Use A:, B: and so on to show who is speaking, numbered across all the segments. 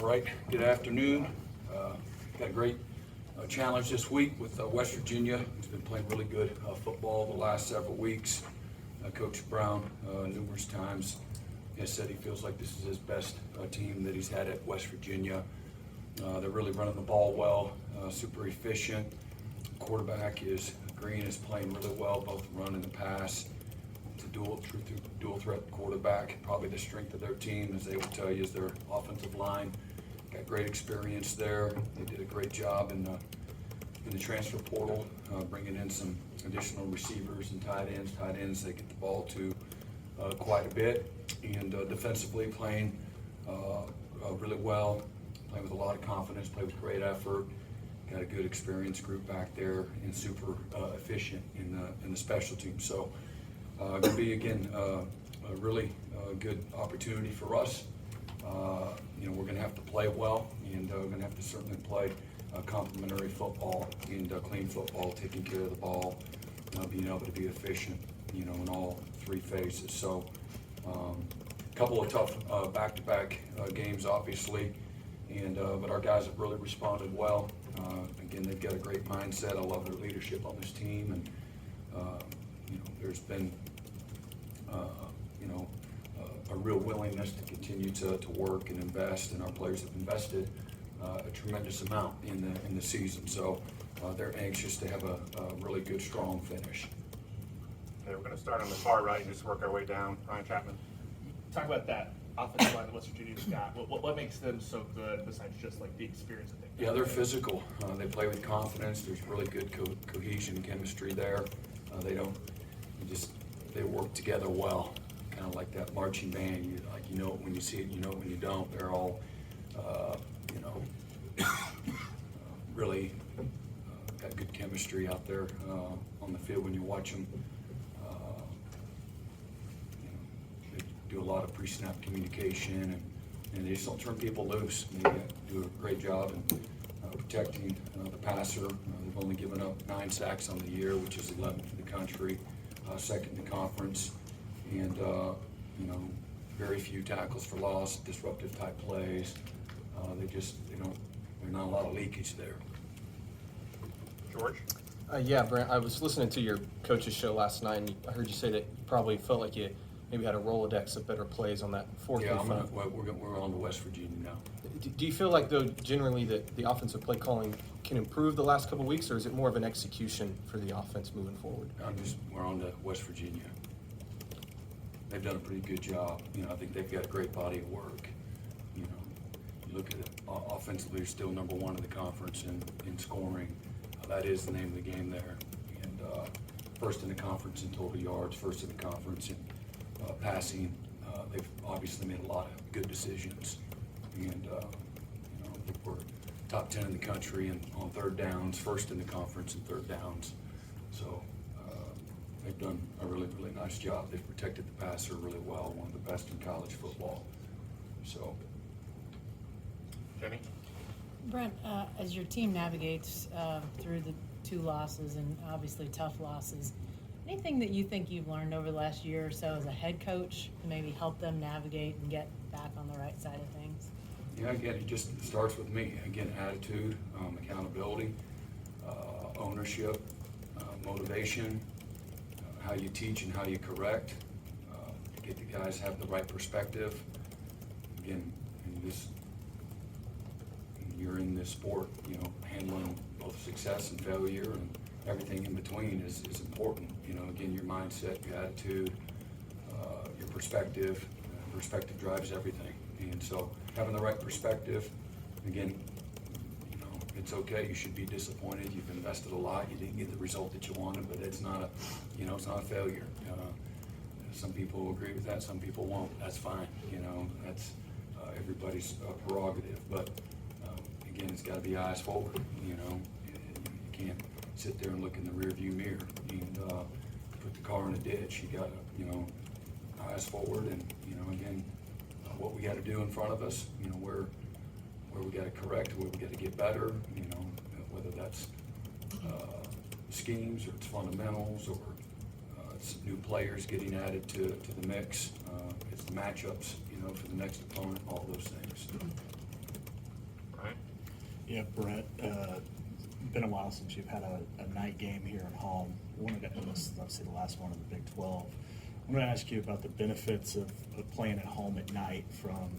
A: All right, good afternoon. Got a great challenge this week with West Virginia. He's been playing really good football the last several weeks. Coach Brown numerous times has said he feels like this is his best team that he's had at West Virginia. They're really running the ball well, super efficient. Quarterback is Green is playing really well, both run and the pass. It's a dual threat quarterback. Probably the strength of their team, as they will tell you, is their offensive line. Got great experience there. They did a great job in the transfer portal, bringing in some additional receivers and tight ends. Tight ends they get the ball to quite a bit, and defensively playing really well, playing with a lot of confidence, play with great effort. Got a good experienced group back there and super efficient in the special team. So going to be again a really good opportunity for us. We're going to have to play well, and we're going to have to certainly play complementary football and clean football, taking care of the ball, being able to be efficient, in all three phases. So a couple of tough back-to-back games, obviously, and but our guys have really responded well. Again, they've got a great mindset. I love their leadership on this team, and there's been a real willingness to continue to work and invest, and our players have invested a tremendous amount in the season. So they're anxious to have a really good, strong finish.
B: Okay, we're going to start on the far right and just work our way down. Ryan Chapman.
C: Talk about that offensive line that West Virginia's got. What makes them so good besides just like the experience that they've got?
A: Yeah, they're physical. They play with confidence. There's really good cohesion and chemistry there. They work together well, kind of like that marching band. You know it when you see it, you know it when you don't. They're all, really got good chemistry out there on the field when you watch them. They do a lot of pre-snap communication, and they just don't turn people loose. They do a great job in protecting the passer. They've only given up 9 sacks on the year, which is 11th in the country, second in the conference, and very few tackles for loss, disruptive type plays. There's not a lot of leakage there.
B: George.
D: Yeah, Brent, I was listening to your coach's show last night, and I heard you say that you probably felt like you maybe had a Rolodex of better plays on that fourth.
A: Yeah, we're on to West Virginia now.
D: Do you feel like, though, generally that the offensive play calling can improve the last couple of weeks, or is it more of an execution for the offense moving forward?
A: We're on to West Virginia. They've done a pretty good job. I think they've got a great body of work. You look at it, offensively, they're still number 1 in the conference in scoring. That is the name of the game there. And first in the conference in total yards, first in the conference in passing. They've obviously made a lot of good decisions. And I think we're top 10 in the country on third downs, first in the conference in third downs. So they've done a really, really nice job. They've protected the passer really well, one of the best in college football. So.
B: Jenny.
E: Brent, as your team navigates through the 2 losses and obviously tough losses, anything that you think you've learned over the last year or so as a head coach to maybe help them navigate and get back on the right side of things?
A: Yeah, again, it just starts with me. Again, attitude, accountability, ownership, motivation, how you teach and how you correct, to get the guys to have the right perspective. Again, you're in this sport, handling both success and failure and everything in between is important. Again, your mindset, your attitude, your perspective. Perspective drives everything. And so having the right perspective, again, it's okay. You should be disappointed. You've invested a lot. You didn't get the result that you wanted, but it's not a failure. Some people will agree with that. Some people won't. That's fine. That's everybody's prerogative. But again, it's got to be eyes forward. You can't sit there and look in the rearview mirror and put the car in a ditch. You got to, eyes forward, and again, what we got to do in front of us. Where we got to correct, where we got to get better. Whether that's schemes or it's fundamentals or it's new players getting added to the mix. It's the matchups, for the next opponent. All those things.
F: Yeah, Brett, been a while since you've had a night game here at home. This is obviously the last one in the Big 12. I want to ask you about the benefits of playing at home at night from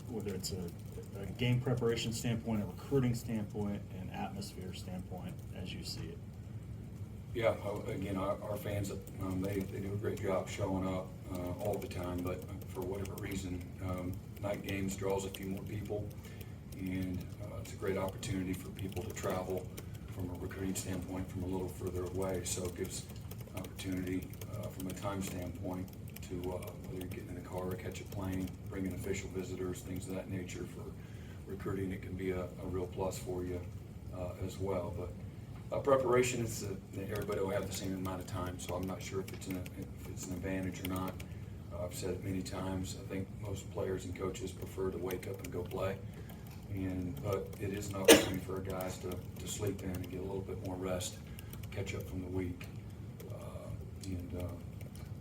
F: whether it's a game preparation standpoint, a recruiting standpoint, an atmosphere standpoint, as you see it.
A: Yeah, again, our fans, they do a great job showing up all the time, but for whatever reason, night games draws a few more people, and it's a great opportunity for people to travel from a recruiting standpoint from a little further away, so it gives opportunity from a time standpoint to whether you're getting in a car or catch a plane, bringing official visitors, things of that nature. For recruiting, it can be a real plus for you as well. But preparation is everybody will have the same amount of time, so I'm not sure if it's an advantage or not. I've said it many times. I think most players and coaches prefer to wake up and go play, but it is an opportunity for our guys to sleep in and get a little bit more rest, catch up from the week, and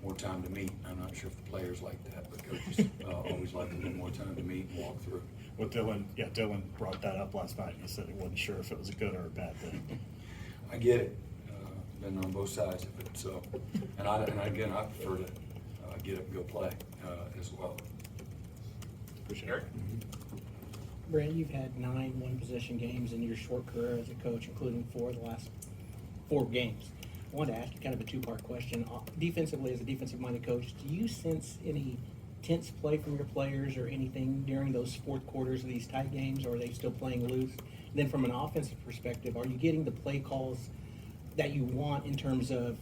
A: more time to meet. I'm not sure if the players like that, but coaches always like a little more time to meet and walk through.
F: Well, Dylan brought that up last night. He said he wasn't sure if it was a good or a bad thing.
A: I get it. Been on both sides of it. So, and again, I prefer to get up and go play as well.
F: Appreciate
B: Eric?
F: it.
G: Brent, you've had 9 one-possession games in your short career as a coach, including 4 of the last 4 games. I wanted to ask you kind of a 2-part question. Defensively, as a defensive-minded coach, do you sense any tense play from your players or anything during those fourth quarters of these tight games, or are they still playing loose? And then from an offensive perspective, are you getting the play calls that you want in terms of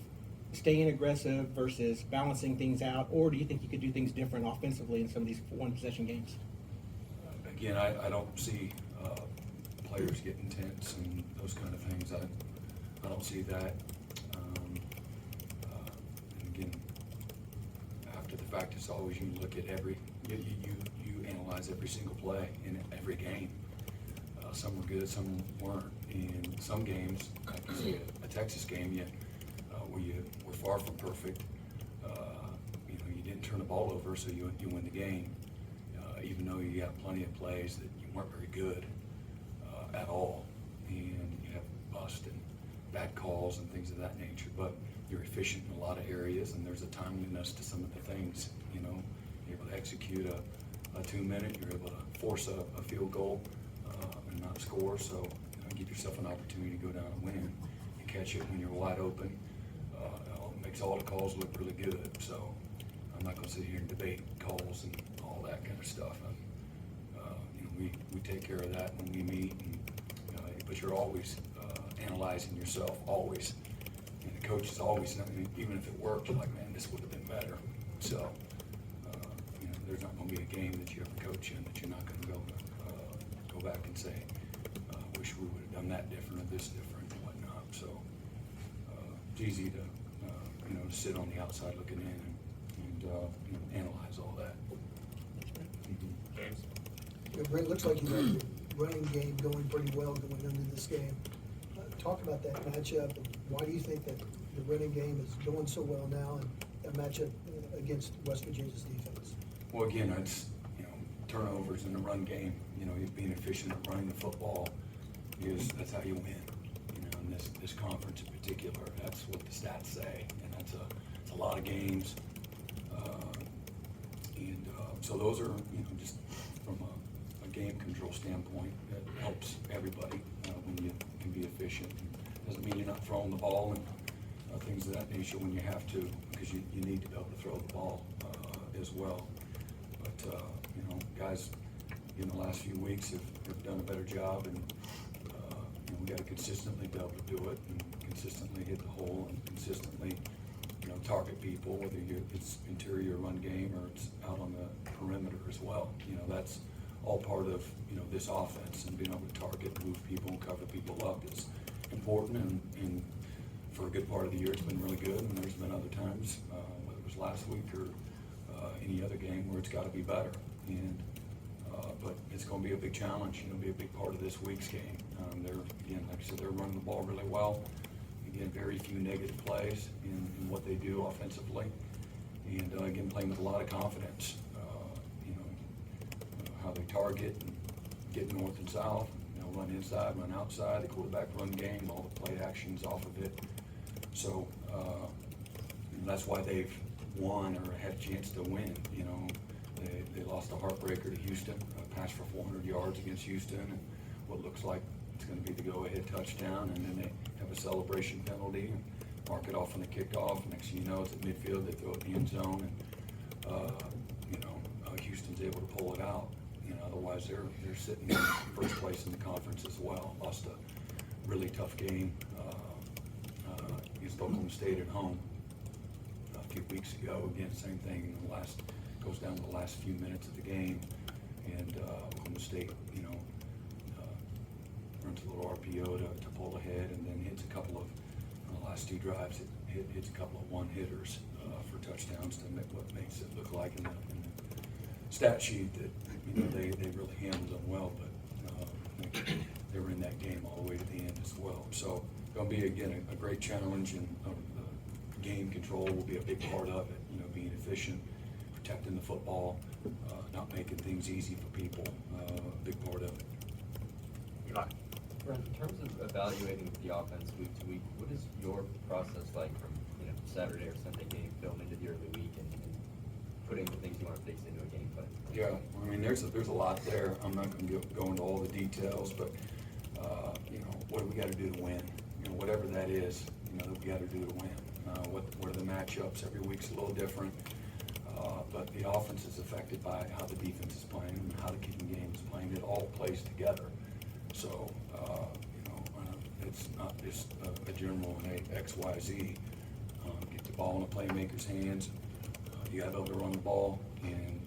G: staying aggressive versus balancing things out, or do you think you could do things different offensively in some of these one-possession games?
A: Again, I don't see players getting tense and those kind of things. I don't see that. And again, after the fact, it's always you look at you analyze every single play in every game. Some were good, some weren't. In some games, like you see a Texas game, where you were far from perfect. You didn't turn the ball over, so you win the game. Even though you got plenty of plays that you weren't very good at all, and you have bust and bad calls and things of that nature. But you're efficient in a lot of areas, and there's a timeliness to some of the things. You're able to execute a 2-minute. You're able to force a field goal and not score. So give yourself an opportunity to go down and win. You catch it when you're wide open. It makes all the calls look really good. So I'm not going to sit here and debate calls and all that kind of stuff. We take care of that when we meet, but you're always analyzing yourself, always. And the coach is always, even if it worked, you're like, man, this would have been better. So, there's not going to be a game that you ever coach in that you're not going to go back and say, wish we would have done that different or this different and whatnot. So, it's easy to sit on the outside looking in and analyze all that.
B: James?
H: Brent, looks like you got your running game going pretty well going into this game. Talk about that matchup, and why do you think that the running game is going so well now, and that matchup against West Virginia's defense?
A: Well, again, it's turnovers in the run game. Being efficient at running the football that's how you win. In this conference in particular, that's what the stats say, and it's a lot of games. So those are just from a game control standpoint, that helps everybody when you can be efficient. Doesn't mean you're not throwing the ball and things of that nature when you have to, because you need to be able to throw the ball as well. But guys in the last few weeks have done a better job, and we got to consistently be able to do it, and consistently hit the hole, and consistently target people, whether it's interior run game or it's out on the perimeter as well. That's all part of this offense, and being able to target, move people, and cover people up is important. And for a good part of the year, it's been really good. And there's been other times, whether it was last week or any other game, where it's got to be better. But it's going to be a big challenge. It'll be a big part of this week's game. Like I said, they're running the ball really well. Again, very few negative plays in what they do offensively, and again, playing with a lot of confidence. How they target and get north and south, run inside, run outside, the quarterback run game, all the play actions off of it. So, that's why they've won or had a chance to win, They lost a heartbreaker to Houston, passed for 400 yards against Houston, and what looks like it's gonna be the go-ahead touchdown, and then they have a celebration penalty, and mark it off on the kickoff. Next thing you know, it's at midfield, they throw it in the end zone, and, Houston's able to pull it out. Otherwise they're sitting in first place in the conference as well. Lost a really tough game, against Oklahoma State at home a few weeks ago. Again, same thing, goes down to the last few minutes of the game, and Oklahoma State, runs a little RPO to pull ahead, and then hits a couple of, on the last two drives, hits a couple of one-hitters for touchdowns to make what makes it look like in the stat sheet that, they really handled them well, but they were in that game all the way to the end as well. So gonna be, again, a great challenge, and game control will be a big part of it, being efficient, protecting the football, not making things easy for people, a big part of it.
B: Eli?
I: Brent, in terms of evaluating the offense week to week, what is your process like from Saturday or Sunday game film into the early week and putting the things you want to fix into a game plan?
A: Yeah, there's a lot there. I'm not gonna go into all the details, but, what do we gotta do to win? Whatever that is, that we gotta do to win. What are the matchups? Every week's a little different. But the offense is affected by how the defense is playing and how the kicking game is playing. It all plays together. So, it's not just a general X, Y, Z. Get the ball in the playmaker's hands. You gotta be able to run the ball and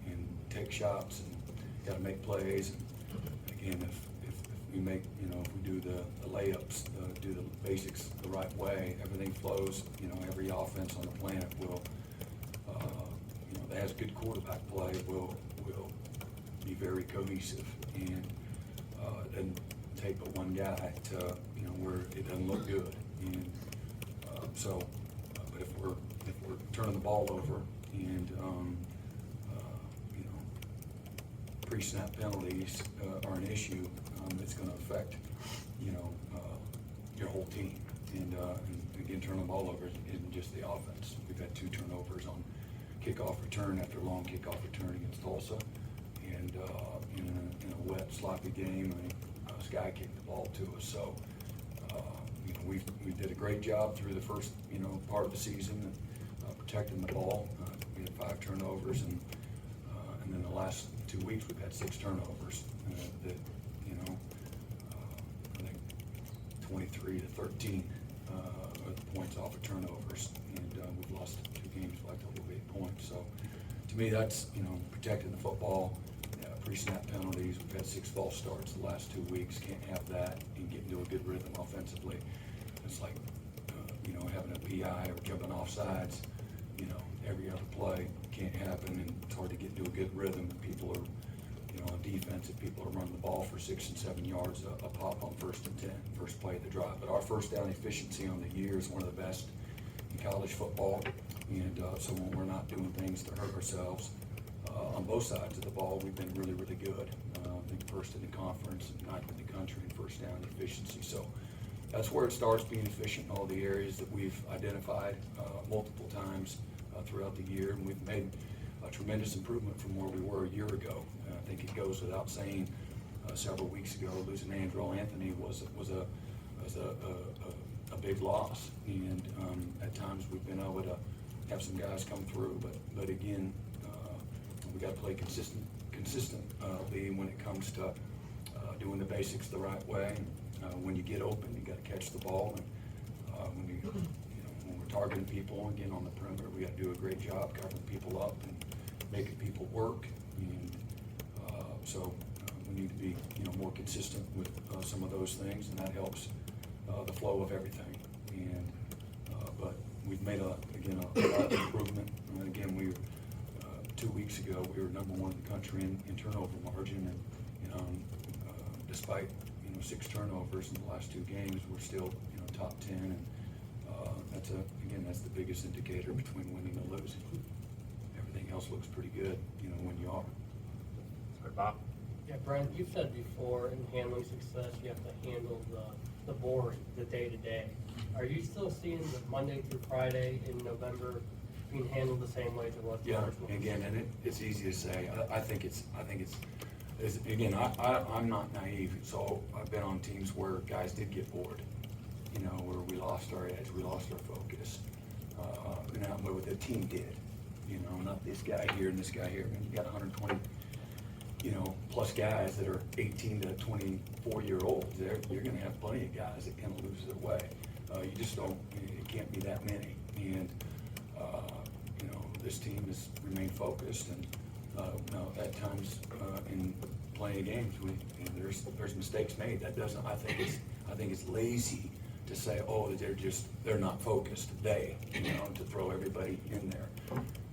A: take shots, and you gotta make plays. And again, if we make, if we do the layups, do the basics the right way, everything flows. Every offense on the planet will, that has good quarterback play will be very cohesive, and it doesn't take but one guy to, where it doesn't look good. And but if we're turning the ball over and pre-snap penalties are an issue, it's going to affect your whole team. And again, turning the ball over isn't just the offense. We've had 2 turnovers on kickoff return after a long kickoff return against Tulsa, and in a wet, sloppy game, this guy kicked the ball to us. So we did a great job through the first part of the season, protecting the ball. We had 5 turnovers, and then the last 2 weeks we've had 6 turnovers. That I think 23-13 are the points off of turnovers, and we've lost 2 games by a total of 8 points. So to me, that's protecting the football. Pre-snap penalties. We've had 6 false starts the last 2 weeks. Can't have that and get into a good rhythm offensively. It's like having a PI or jumping off sides. Every other play can't happen, and it's hard to get into a good rhythm. People are, on defense, if people are running the ball for 6 and 7 yards a pop on 1st and 10, first play of the drive. But our first down efficiency on the year is one of the best in college football, and so when we're not doing things to hurt ourselves on both sides of the ball, we've been really, really good. I think first in the conference and 9th in the country in first down efficiency. So that's where it starts, being efficient in all the areas that we've identified multiple times throughout the year, and we've made a tremendous improvement from where we were a year ago. I think it goes without saying, several weeks ago, losing Andrew Anthony was a big loss, and at times we've been able to have some guys come through, but again, we got to play consistently when it comes to doing the basics the right way. When you get open, you got to catch the ball, and when we're targeting people again on the perimeter, we got to do a great job covering people up and making people work. And so we need to be more consistent with some of those things, and that helps the flow of everything. And but we've made a lot of improvement. And again, 2 weeks ago we were number 1 in the country in turnover margin, and despite 6 turnovers in the last 2 games, we're still top 10, and that's the biggest indicator between winning and losing. Everything else looks pretty good when you are.
B: Sorry, Bob?
J: Yeah, Brent, you've said before in handling success, you have to handle the boring, the day-to-day. Are you still seeing the Monday through Friday in November being handled the same way as it was?
A: Yeah, again, and it's easy to say. I think it's again, I'm not naive, so I've been on teams where guys did get bored, you know, where we lost our edge, we lost our focus. But the team did, you know, not this guy here and this guy here. I mean, you got 120, you know, plus guys that are 18 to 24-year-olds. You're going to have plenty of guys that kind of lose their way. You just don't. It can't be that many. And you know, this team has remained focused, and now at times in playing games, there's mistakes made. That doesn't. I think it's lazy to say, oh, they're not focused. You know, to throw everybody in there.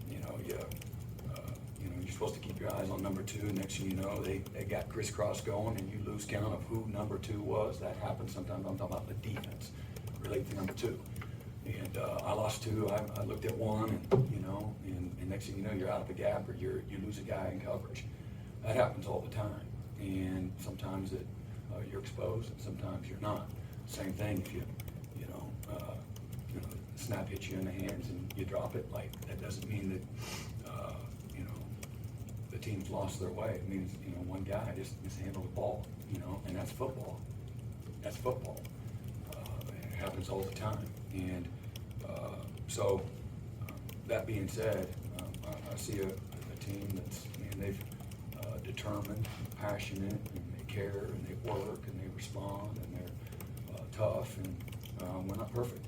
A: You know, you're supposed to keep your eyes on number 2. And next thing you know, they got crisscross going, and you lose count of who number 2 was. That happens sometimes. I'm talking about the defense relate to number 2. And I lost 2. I looked at 1, and you know, and next thing you know, you're out of a gap, or you lose a guy in coverage. That happens all the time. And sometimes you're exposed, and sometimes you're not. Same thing if you know, snap hits you in the hands and you drop it. Like, that doesn't mean that you know, the team's lost their way. It means, you know, one guy just mishandled the ball. You know, and that's football. That's football. It happens all the time. And so that being said, I see a team that's, man, they've determined, passionate, and they care, and they work, and they respond, and they're tough, and we're not perfect.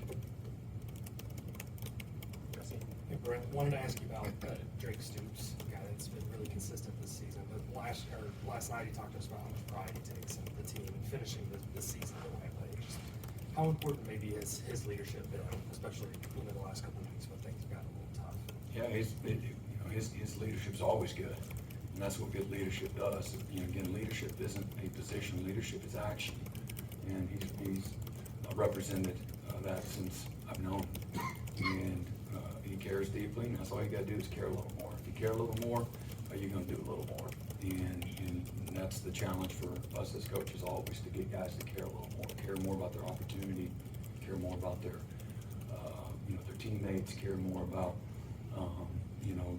K: Hey, Brent, wanted to ask you about Drake Stoops, a guy that's been really consistent this season. But last night, he talked to us about how much pride he takes in the team and finishing the season the way it. Just how important maybe has his leadership been, especially the last couple of weeks when things got a little tough?
A: Yeah, his leadership's always good, and that's what good leadership does. You know, again, leadership isn't a position; leadership is action, and he's represented that since I've known him. And he cares deeply, and that's all you got to do is care a little more. If you care a little more, you're going to do a little more. And that's the challenge for us as coaches, always, to get guys to care a little more, care more about their opportunity, care more about their their teammates, care more about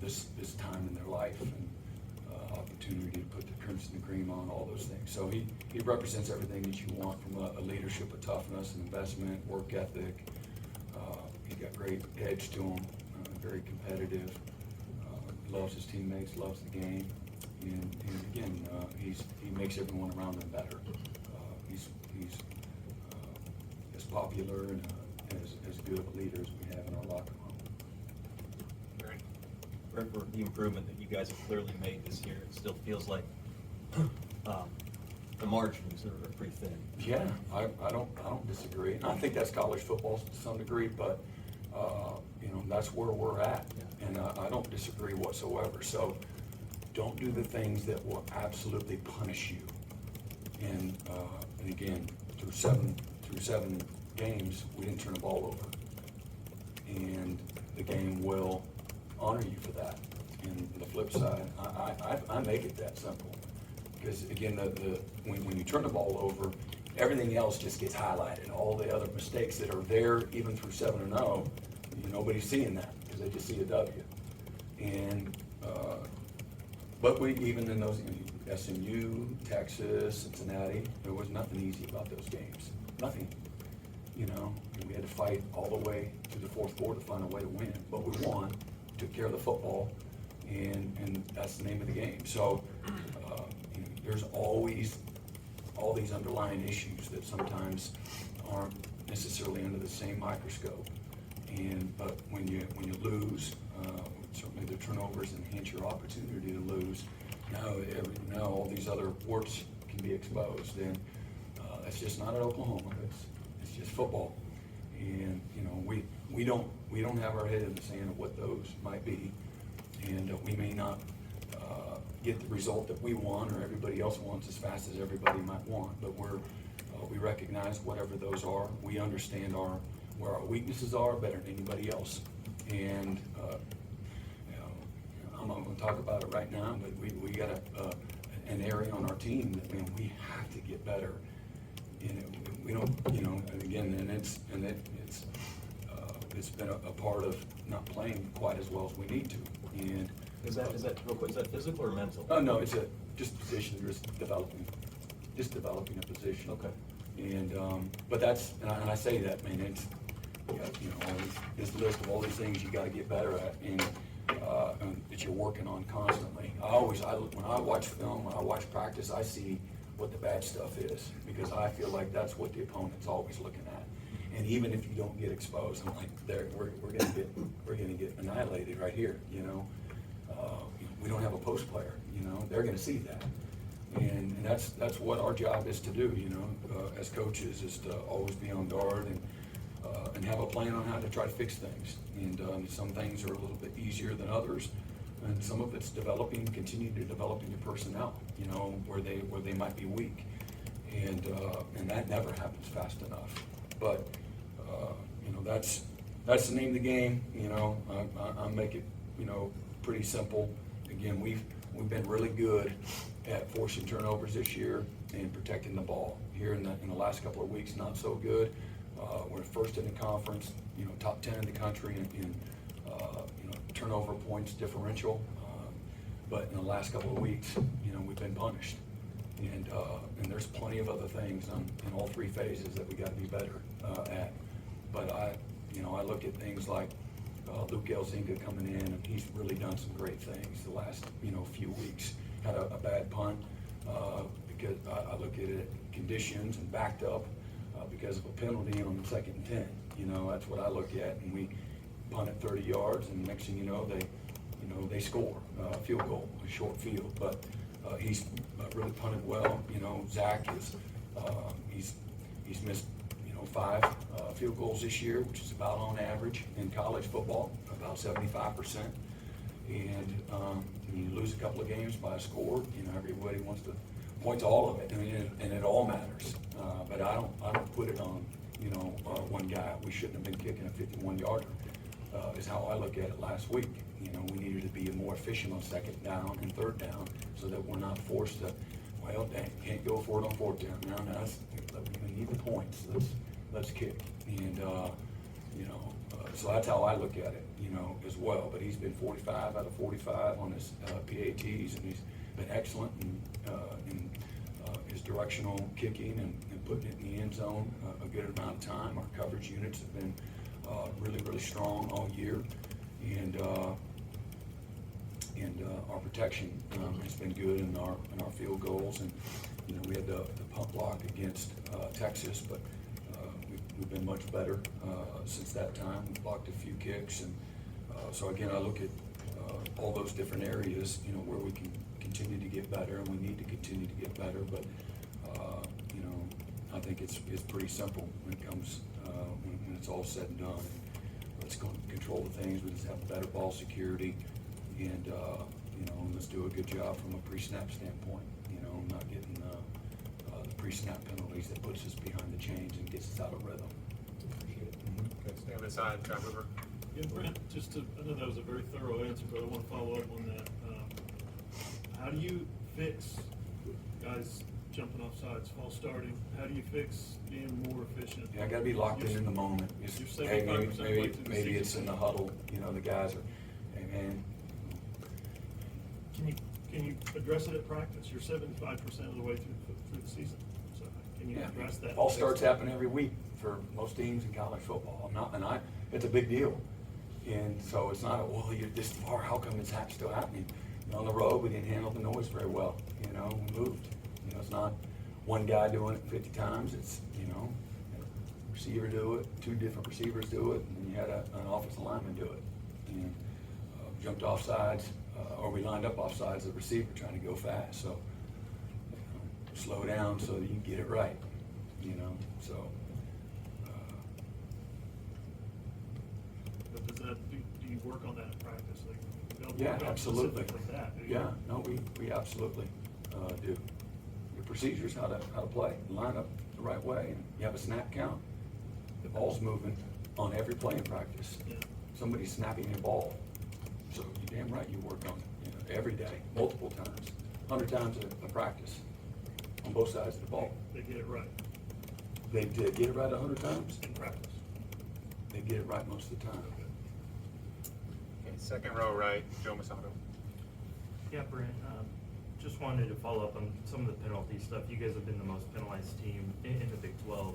A: this time in their life, and opportunity to put the crimson and cream on, all those things. So he represents everything that you want from a leadership, a toughness, an investment, work ethic. He's got great edge to him, very competitive, loves his teammates, loves the game, and again, he makes everyone around him better. He's as popular and as good of a leader as we have in our locker room.
L: For the improvement that you guys have clearly made this year, it still feels like the margins are pretty thin.
A: Yeah, I don't disagree. And I think that's college football to some degree, but that's where we're at, and I don't disagree whatsoever. So don't do the things that will absolutely punish you. And again, through seven games, we didn't turn the ball over, and the game will honor you for that. And the flip side, I make it that simple, because again, when you turn the ball over, everything else just gets highlighted. All the other mistakes that are there, even through 7-0, nobody's seeing that because they just see a W. And but we, even in those, SMU, Texas, Cincinnati, there was nothing easy about those games. Nothing. And we had to fight all the way to the fourth quarter to find a way to win. But we won, took care of the football, and that's the name of the game. So there's always all these underlying issues that sometimes aren't necessarily under the same microscope. But when you lose, certainly the turnovers enhance your opportunity to lose. Now all these other warts can be exposed, and that's just not at Oklahoma. It's just football, and we don't have our head in the sand of what those might be, and we may not get the result that we want or everybody else wants as fast as everybody might want, but we recognize whatever those are. We understand where our weaknesses are better than anybody else, and I'm not going to talk about it right now, but we got an area on our team that, man, we have to get better. And we don't, and again, it's been a part of not playing quite as well as we need to. And
L: Is that, real quick, is that physical or mental?
A: oh no, it's just position, just developing a position.
L: Okay.
A: And but that's, and I say that, man, it's, all this list of all these things you gotta get better at, and that you're working on constantly. When I watch film, when I watch practice, I see what the bad stuff is, because I feel like that's what the opponent's always looking at. And even if you don't get exposed, I'm like, we're gonna get annihilated right here, we don't have a post player, they're gonna see that. And that's what our job is to do, as coaches, is to always be on guard and have a plan on how to try to fix things. And some things are a little bit easier than others, and some of it's continue to develop in your personnel, where they might be weak. And that never happens fast enough. But, that's the name of the game, I make it, pretty simple. Again, we've been really good at forcing turnovers this year and protecting the ball. Here in the last couple of weeks, not so good. We're first in the conference, top 10 in the country in turnover points differential. But in the last couple of weeks, we've been punished. And there's plenty of other things in all three phases that we got to be better at. But I look at things like Luke Elzinga coming in, and he's really done some great things the last few weeks. Had a bad punt because I look at it conditions and backed up because of a penalty on 2nd and 10. That's what I look at, and we punted 30 yards, and next thing you know, they score a field goal, a short field. But he's really punted well. Zach is he's missed 5 field goals this year, which is about on average in college football, about 75%. And you lose a couple of games by a score, everybody wants to point to all of it, and it all matters. But I don't put it on one guy. We shouldn't have been kicking a 51-yarder. Is how I look at it last week. We needed to be more efficient on 2nd down and 3rd down, so that we're not forced to, well, dang, can't go for it on 4th down. Now we need the points. Let's kick. And so that's how I look at it, as well. But he's been 45 out of 45 on his PATs, and he's been excellent in his directional kicking and putting it in the end zone a good amount of time. Our coverage units have been really, really strong all year, and our protection has been good in our field goals. And we had the pump block against Texas, but we've been much better since that time. We blocked a few kicks, and so again, I look at all those different areas, where we can continue to get better, and we need to continue to get better. But I think it's pretty simple when it comes when it's all said and done. Let's control the things. We just have better ball security, and let's do a good job from a pre-snap standpoint. Not getting the pre-snap penalties that puts us behind the chains and gets us out of rhythm.
B: Okay, stay on this side, John Weaver.
M: Yeah, Brent, I know that was a very thorough answer, but I want to follow up on that. How do you fix guys jumping off sides, false starting? How do you fix being more efficient?
A: Yeah, I gotta be locked in the moment.
M: You're
A: Hey,
M: 75% way through the
A: maybe it's
M: season.
A: in the huddle, the guys are, hey man,
M: Can you address it at practice? You're 75% of the way through the season. So can you address that?
A: All starts happen every week for most teams in college football. It's a big deal. And so it's not, well, you're this far, how come it's still happening? On the road, we didn't handle the noise very well, we moved. It's not one guy doing it 50 times, it's, receiver do it, 2 different receivers do it, and then you had an offensive lineman do it. And jumped off sides, or we lined up off sides of the receiver trying to go fast, so slow down so that you can get it right, so.
M: But do you work on that in practice? Like, you don't
A: Yeah,
M: work on
A: absolutely.
M: specifically that, do you?
A: Yeah, no, we absolutely do. Your procedures, how to play, line up the right way, and you have a snap count. The ball's moving on every play in practice.
M: Yeah.
A: Somebody's snapping your ball, so you're damn right you work on it every day, multiple times. 100 times a practice on both sides of the ball.
M: They get it right
A: They did get it right 100 times.
M: in practice.
A: They get it right most of the time.
B: Okay, second row right, Joe Masato.
N: Yeah, Brent, just wanted to follow up on some of the penalty stuff. You guys have been the most penalized team in the Big 12.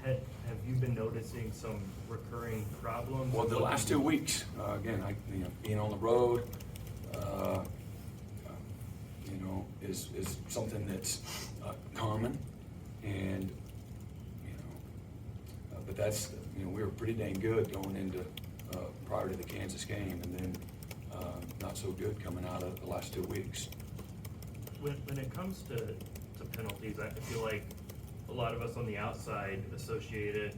N: Have you been noticing some recurring problems?
A: Well, the last 2 weeks, again, being on the road, is something that's common, and but that's we were pretty dang good going into prior to the Kansas game, and then not so good coming out of the last 2 weeks.
N: When it comes to penalties, I feel like a lot of us on the outside associate it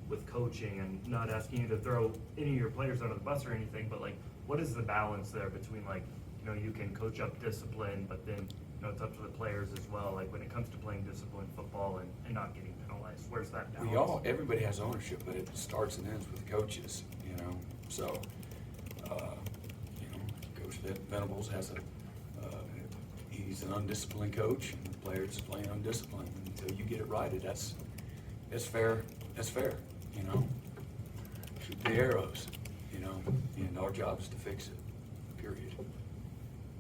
N: with coaching, and not asking you to throw any of your players under the bus or anything, but like, what is the balance there between like, you can coach up discipline, but then, it's up to the players as well. Like when it comes to playing disciplined football and not getting penalized, where's that balance?
A: Everybody has ownership, but it starts and ends with the coaches, So, Coach Venables has he's an undisciplined coach, and the players playing undisciplined. Until you get it right, that's fair. That's fair, Shoot the arrows, and our job is to fix it, period.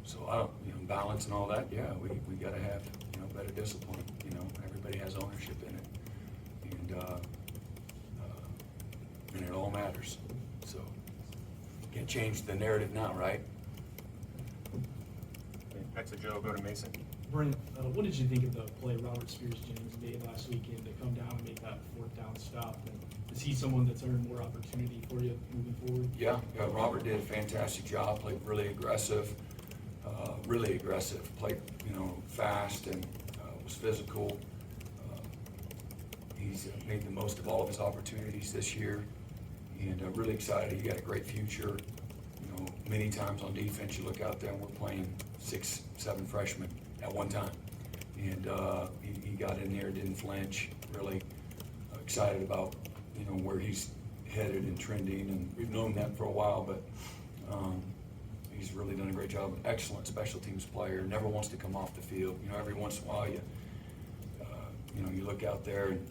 A: So balance and all that, yeah, we gotta have, better discipline, everybody has ownership in it. And it all matters. So, can't change the narrative now, right?
B: Back to Joe, go to Mason.
O: Brent, what did you think of the play Robert Spears-James made last weekend to come down and make that fourth down stop? And is he someone that's earned more opportunity for you moving forward?
A: Yeah, Robert did a fantastic job, played really aggressive, played, fast, and was physical. He's made the most of all of his opportunities this year, and really excited. He got a great future. Many times on defense, you look out there and we're playing 6, 7 freshmen at one time. And he got in there, didn't flinch, really excited about, where he's headed and trending. And we've known that for a while, but he's really done a great job. Excellent special teams player, never wants to come off the field. Every once in a while you look out there and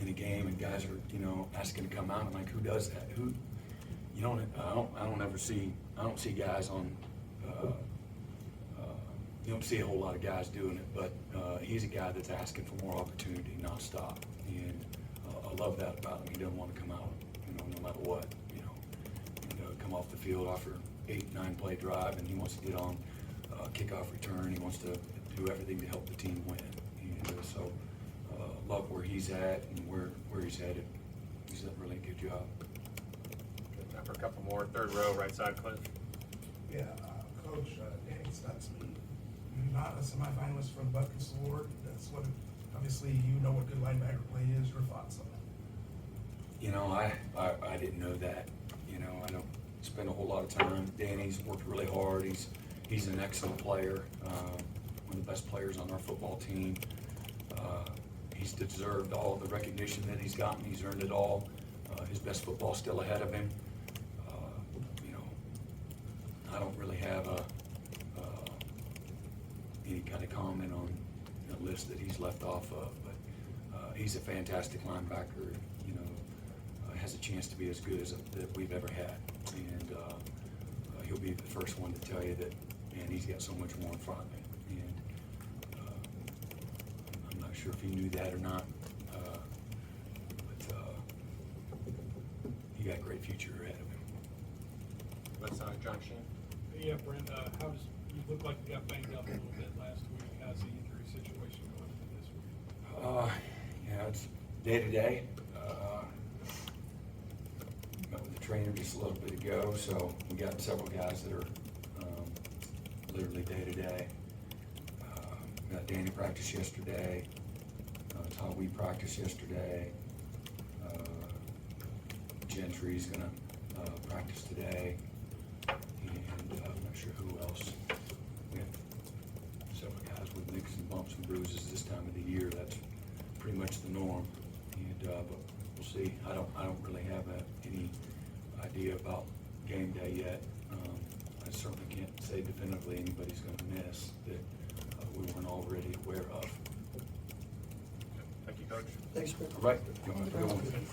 A: in a game and guys are, asking to come out. I'm like, who does that? I don't see guys on, you don't see a whole lot of guys doing it, but he's a guy that's asking for more opportunity nonstop, and I love that about him. He doesn't want to come out, no matter what, and come off the field after 8, 9 play drive, and he wants to get on kickoff return. He wants to do everything to help the team win, and so love where he's at and where he's headed. He's done a really good job.
B: Time for a couple more. Third row, right side, Cliff.
P: Yeah, Coach Danny Stutzman, not a semifinalist for the Buckets Award. That's what, obviously, what good linebacker play is. Your thoughts on that?
A: I didn't know that. I don't spend a whole lot of time. Danny's worked really hard. He's an excellent player, one of the best players on our football team. He's deserved all the recognition that he's gotten. He's earned it all. His best football's still ahead of him. I don't really have any kind of comment on the list that he's left off of, but he's a fantastic linebacker. Has a chance to be as good as that we've ever had, and he'll be the first one to tell you that, man, he's got so much more in front of him. And I'm not sure if he knew that or not, but he got a great future ahead of him.
B: Let's John Sheen.
Q: Yeah, Brent, you look like you got banged up a little bit last week. How's the injury situation going for this week?
A: It's day to day. Met with the trainer just a little bit ago, so we got several guys that are literally day to day. Got Danny practice yesterday. Todd we practiced yesterday. Gentry's gonna practice today. And I'm not sure who else. We have several guys with nicks and bumps and bruises this time of the year. That's pretty much the norm. And but we'll see. I don't really have any idea about game day yet. I I certainly can't say definitively anybody's gonna miss that we weren't already aware of.
B: Thank you, Coach.
H: Thanks, Brent.
A: All right, you have a good one.